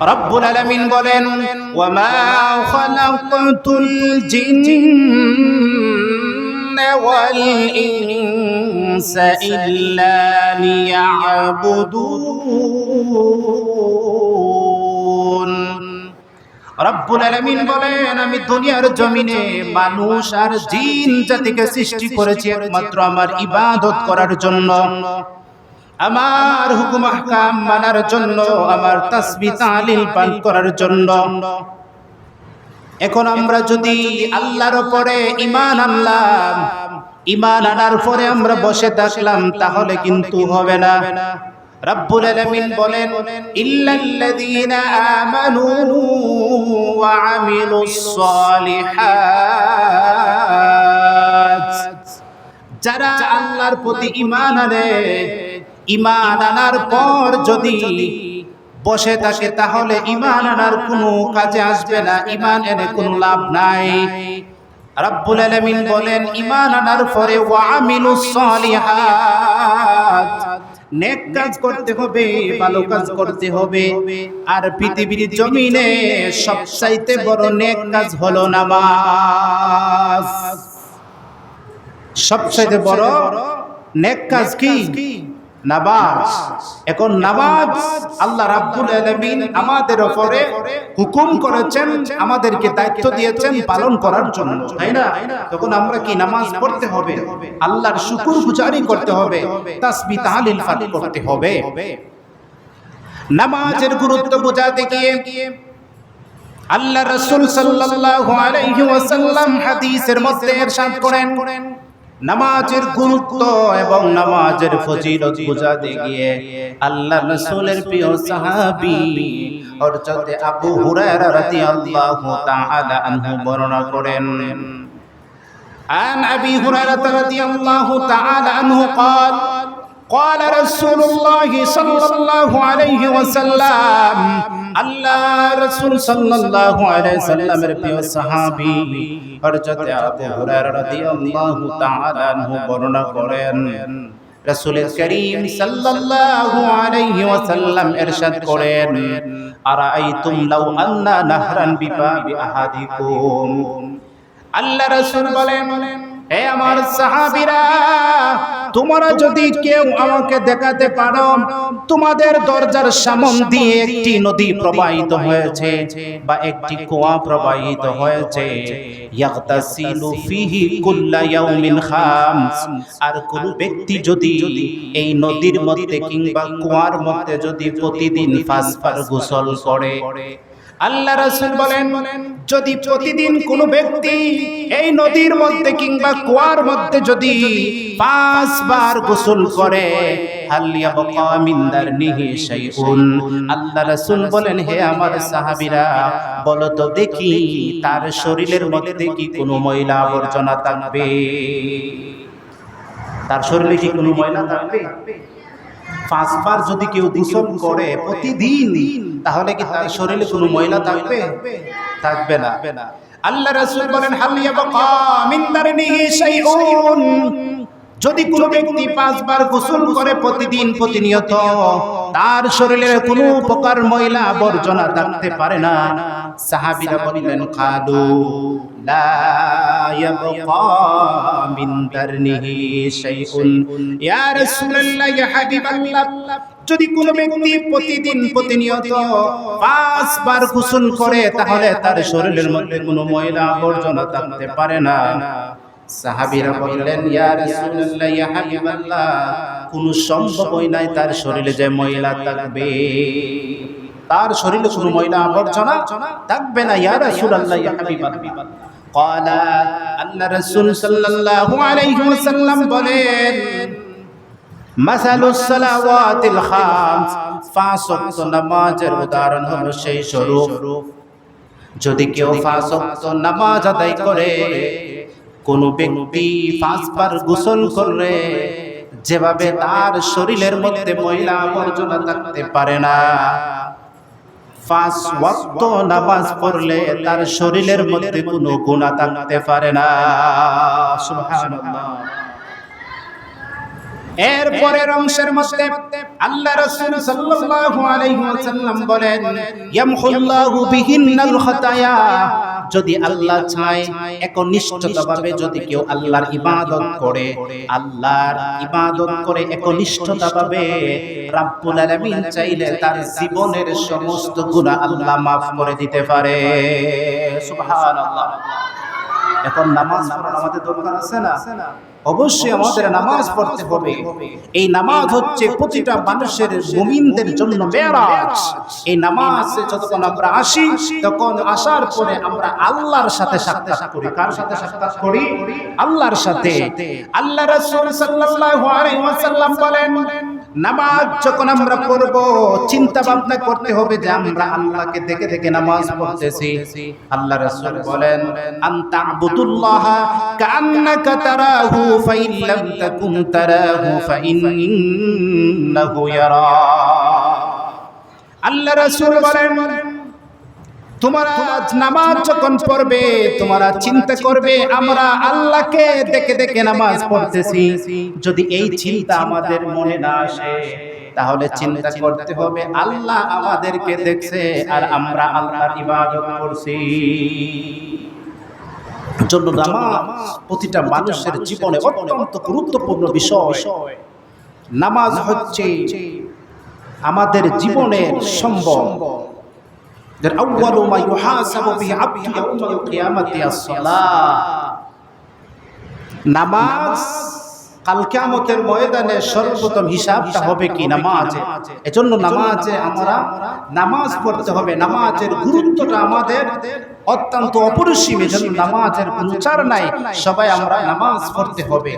রব্বুল আলামিন বলেন ওয়া মা খালাকতুল জিন্না ওয়াল ইনসা ইল্লা লিয়াবুদুন। রব্বুল আলামিন বলেন আমি দুনিয়ার জমিনে মানুষ আর জিন জাতিকে সৃষ্টি করেছি একমাত্র আমার ইবাদত করার জন্য, আমার হুকুম আহকাম মানার জন্য, আমার তাসবিহ তাহলিল পাঠ করার জন্য। এখন আমরা যদি আল্লাহর উপরে ঈমান আনলাম, ঈমান আনার পরে আমরা বসে থাকলাম, তাহলে কিন্তু হবে না। রব্বুল আলামিন বলেন ইল্লাল্লাযীনা আমানু ওয়া আমিলুস সালিহাত, যারা আল্লাহর প্রতি ঈমান আনে, ঈমান আনার পর যদি বসে থাকে তাহলে ঈমান আনার কোনো কাজে আসবে না, ঈমান এনে কোনো লাভ নাই। রব্বুল আলামিন বলেন ঈমান আনার পরে ওয়া আমিলুস সালিহাত, নেক কাজ করতে হবে, ভালো কাজ করতে হবে। আর পৃথিবীর জমিনে সবচাইতে বড় নেক কাজ হলো নামাজ। সবচাইতে বড় নেক কাজ কি? নামাজ। এখন নামাজ আল্লাহ রাব্বুল আলামিন আমাদের উপরে হুকুম করেছেন, আমাদেরকে দায়িত্ব দিয়েছেন পালন করার জন্য, তাই না? তখন আমরা কি নামাজ পড়তে হবে, আল্লাহর শুকরগুজারি করতে হবে, তাসবিহ তাহলিল পাঠ করতে হবে। নামাজের গুরুত্ব বোঝাতে গিয়ে আল্লাহ রাসূল সাল্লাল্লাহু আলাইহি ওয়াসাল্লাম হাদিসের মধ্যে ইরশাদ করেন, নামাজের গুরুত্ব এবং নামাজের ফজিলত বোঝাতে গিয়ে আল্লাহ রাসূলের প্রিয় সাহাবী হযরত আবু হুরায়রা রাদিয়াল্লাহু তাআলা আনহু বর্ণনা করেন, আন আবি হুরায়রা রাদিয়াল্লাহু তাআলা আনহু قال قال رسول الله صلى الله عليه وسلم, আল্লাহ রাসূল সাল্লাল্লাহু আলাইহি সাল্লামের প্রিয় সাহাবী হযরত আবু হুরায়রা রাদিয়াল্লাহু তাআলা আনহু বর্ণনা করেন, রাসূল করিম সাল্লাল্লাহু আলাইহি ওয়াসাল্লাম ইরশাদ করেন, আরাআইতুম লাউ আন্না নাহরান বিবাবি আহাদিকুম। আল্লাহ রাসূল বলেন, হে আমার সাহাবীরা, তোমরা যদি কেউ আমাকে দেখাতে পারো তোমাদের দরজার সামন দিয়ে একটি নদী প্রবাহিত হয়েছে বা একটি কুয়া প্রবাহিত হয়েছে, ইয়াগতাসিলু ফিহি কুল্লা ইয়াউমিন খামস, আর কোন ব্যক্তি যদি এই নদীর মধ্যে কিংবা কুয়ার মধ্যে যদি প্রতিদিন 5 বার গোসল করে, আল্লাহ রাসূল বলেন যদি প্রতিদিন কোন ব্যক্তি এই নদীর মধ্যে কিংবা কুয়ার মধ্যে যদি 5 বার গোসল করে, হাল ইয়াবকা মিন দারনিহি শাইউন, আল্লাহ রাসূল বলেন হে আমার সাহাবীরা, বলো তো দেখি তার শরীরের মধ্যে কি কোনো ময়লা আবর্জনা থাকবে? তার শরীরে কি কোনো ময়লা থাকবে? 5 বার যদি কেউ গোসল করে প্রতিদিন, তাহলে কি তার শরীরে কোনো ময়লা থাকবে? থাকবে না। আল্লাহ রাসূল বলেন হাল ইয়াবকা মিন দারনিহি শাইউন, যদি কোনো ব্যক্তি 5 বার গোসল করে প্রতিদিন প্রতিনিয়ত, তার শরীরে কোনো প্রকার ময়লা আবর্জনা থাকতে পারে না। সাহাবীরা বললেন কালু লা ইয়াবকা মিন দারনিহি শাইউন, ইয়া রাসূলুল্লাহ, ইয়া হাবিবাল্লাহ, যদি কোনো ব্যক্তি প্রতিদিন প্রতিনিয়ত 5 বার গোসল করে, তাহলে তার শরীরের মধ্যে কোনো ময়লা আবর্জনা থাকতে পারে না। সাহাবীরা বললেন ইয়া রাসূলুল্লাহ, ইয়া হাবিবাল্লাহ, কোনো সম্ভবই নাই তার শরীরে যে ময়লা থাকবে, তার শরীরে কোনো ময়লা আবর্জনা থাকবে না, ইয়া রাসূলুল্লাহ, ইয়া হাবিবাল্লাহ। ক্বালা, আল্লাহ রাসূল সাল্লাল্লাহু আলাইহি ওয়াসাল্লাম বলেন, মাসালুস সালাওয়াতিল খামস, 5 ওয়াক্ত নামাজের উদাহরণ হলো সেই স্বরূপ, যদি কেউ 5 ওয়াক্ত নামাজ আদায় করে, কোন ব্যক্তি 5 বার গোসল করলে, যেভাবে তার শরীরের মধ্যে ময়লা আবর্জনা থাকতে পারে না, 5 ওয়াক্ত নামাজ পড়লে তার শরীরের মধ্যে কোনো গুনাহ থাকতে পারে না। সুবহানাল্লাহ। এর পরের অংশের মধ্যে আল্লাহ রাসূল সাল্লাল্লাহু আলাইহি ওয়াসাল্লাম বলেন ইয়ামহুল্লাহু বিহিন্নাল খাতায়া, যদি আল্লাহ চায় একনিষ্ঠতাভাবে যদি কেউ আল্লাহর ইবাদত করে, আল্লাহর ইবাদত করে একনিষ্ঠতাভাবে, রাব্বুল আলামিন চাইলে তার জীবনের সমস্ত গুনাহ আল্লাহ মাফ করে দিতে পারে। সুবহানাল্লাহ। এখন নামাজ পড়া আমাদের দরকার আছে না? অবশ্যই আমাদের নামাজ পড়তে হবে। এই নামাজ হচ্ছে প্রতিটা মানুষের মুমিনদের জন্য মেরাজ। এই নামাজে যতক্ষণ আমরা আসি, তখন আসার পরে আমরা আল্লাহর সাথে সাক্ষাৎ করি। কার সাথে সাক্ষাৎ করি? আল্লাহর সাথে। আল্লাহ রাসূল সাল্লাল্লাহু আলাইহি ওয়াসাল্লাম বলেন, নামাজ যখন আমরা পড়ব চিন্তা ভাবনা করতে হবে যে আমরা আল্লাহকে দেখে দেখে নামাজ পড়তেছি। আল্লাহ রাসূল বলেন, আনতা আবুদুল্লাহা কাআন্নাকা তারাহু ফাইন লাম তাকুন তারাহু ফাইন্নাহু ইয়ারা। আল্লাহ রাসূল বলেন, তোমরা নামাজ যখন পড়বে তোমরা চিন্তা করবে আমরা আল্লাহকে দেখে দেখে নামাজ পড়তেছি। যদি এই চিন্তা আমাদের মনে না আসে, তাহলে চিন্তা করতে হবে আল্লাহ আমাদেরকে দেখছে আর আমরা আল্লাহর ইবাদত করছি। জন্য নামাজ প্রতিটা মানুষের জীবনে অত্যন্ত গুরুত্বপূর্ণ বিষয়। নামাজ হচ্ছে আমাদের জীবনের সম্বল। আউয়ালু মা ইউহাসাবু বিহি আবদু ইয়াউমাল কিয়ামাতি আস-সালাহ। নামাজ কাল কিয়ামতের ময়দানে সর্বপ্রথম হিসাবটা হবে কি? নামাজে। এজন্য নামাজে আমরা নামাজ পড়তে হবে। নামাজের গুরুত্বটা আমাদের অত্যন্ত অপরিসীম। এজন্য নামাজের কোনো ছাড় নাই, সবাই আমরা নামাজ পড়তে হবে।